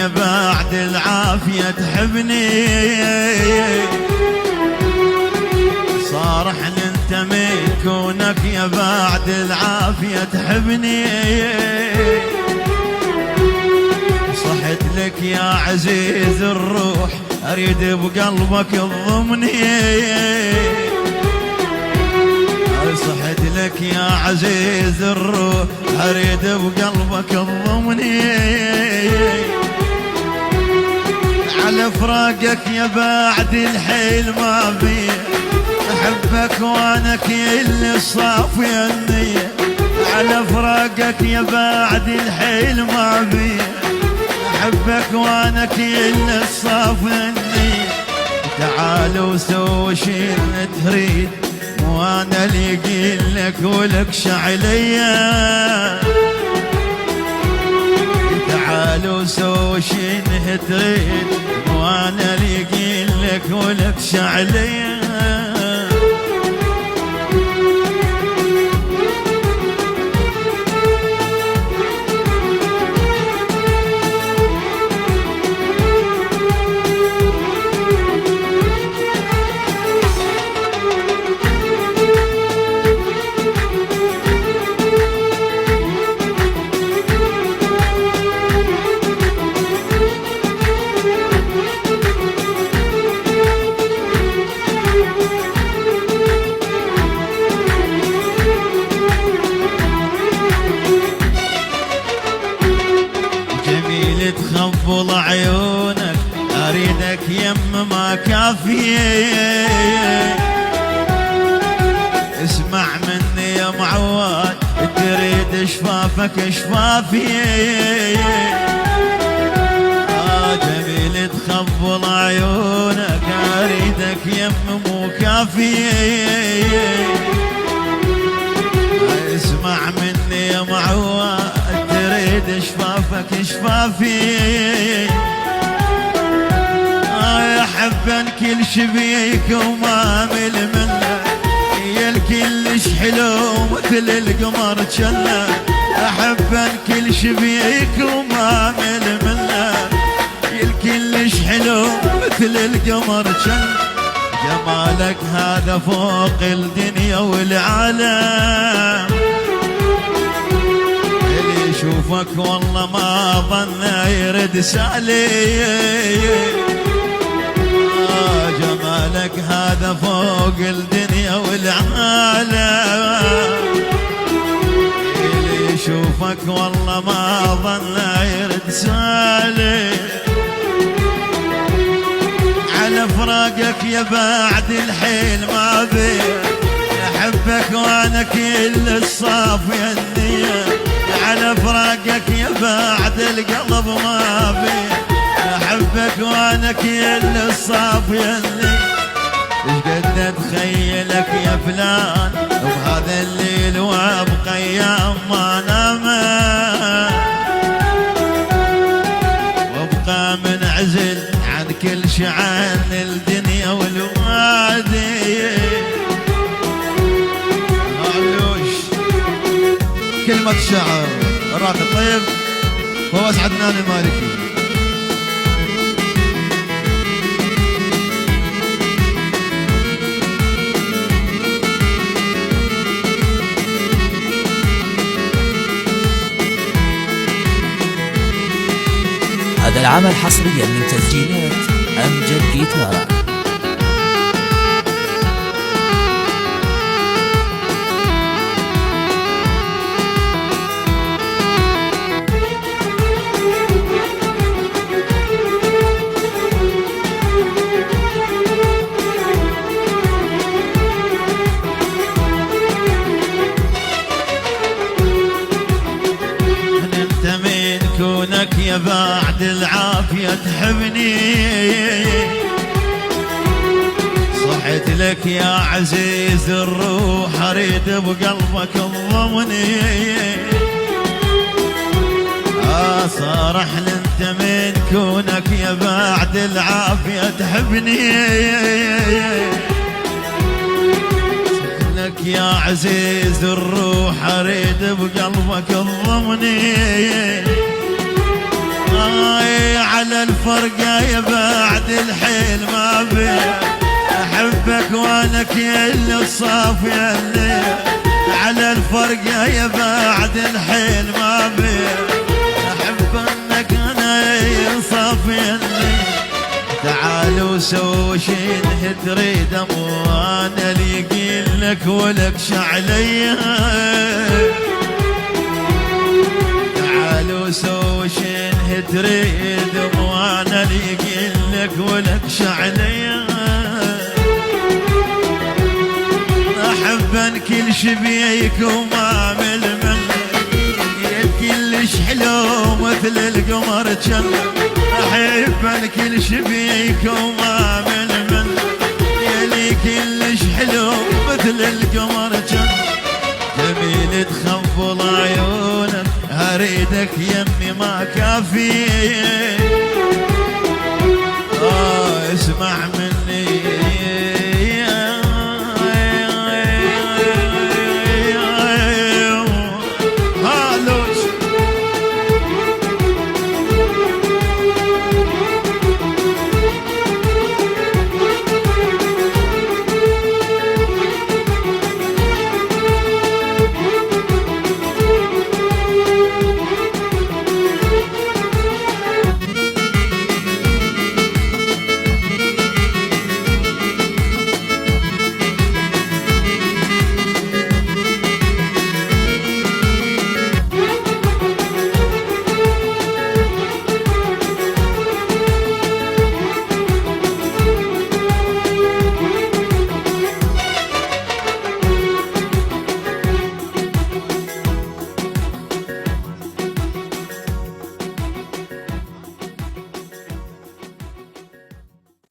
يا بعد العافية تحبني، صارح انت من كونك يا بعد العافية تحبني، صحت لك يا عزيز الروح اريد بقلبك تضمني، صحت لك يا عزيز الروح اريد بقلبك تضمني، على فراقك يا بعد الحيل ما بي احبك وانا كل صافي النية، على فراقك يا بعد الحيل ما بي احبك وانا كل صافي النية، تعال وسوي شي تريد وانا اللي قيلك ولك شعليا، تعال وسوي شي تريد وانا اللي قيلك ولك شعليا، تخبل عيونك اريدك يم ما كافيه، اسمع مني يا معود تريد شفافك شفافي، جميل تخبل عيونك اريدك يم مو كافيه، اسمع مني يا معود تريد شفافك شفافي، يا حبا كل شبيك وما مل منه، يا الكلش حلو مثل القمر جنة، احبا كل شبيك وما مل منه، يا الكلش حلو مثل القمر جنة، جمالك هذا فوق الدنيا والعالم، شوفك والله ما ظن يرد سالي، جمالك هذا فوق الدنيا والعالم، اللي يشوفك والله ما ظن يرد سالي، على فراقك يا بعد الحيل ما بي احبك وانا كل الصافية النية، على فراقك يا بعد القلب ما بي احبك وانا كل الصافية اللي ايش قد اتخيلك يا فلان بهذا الليل وابقى ايام ما نام، وابقى منعزل عن كل شعان الدنيا والوادي، كلمة شعر الراقي الطيب هو اسعد ناني مالكي. هذا العمل حصريا من تسجيلات أمجد جيتارا. كونك يا بعد العافية تحبني، صحت لك يا عزيز الروح اريد بقلبك تضمني، صارح انت من كونك يا بعد العافية تحبني، لك يا عزيز الروح اريد بقلبك تضمني، على الفرقة بعد الحيل ما بيه، احبك وانا كل الصافية الليل. على الفرقة بعد الحيل ما بيه، احب انك انا صافية الليل. تعالوا سووا شي تريد وانا اللي يقيل لك ولكش عليا. تعالوا سووا شي تريد وانا اللي يقيل لك ولكش عليا. احب كل شبيك وما من كلش حلو مثل القمر جن. احب كل شبيك وما من يلي كلش حلو مثل القمر جن. جميل تخفض عيونك اريدك يمي ما كافي.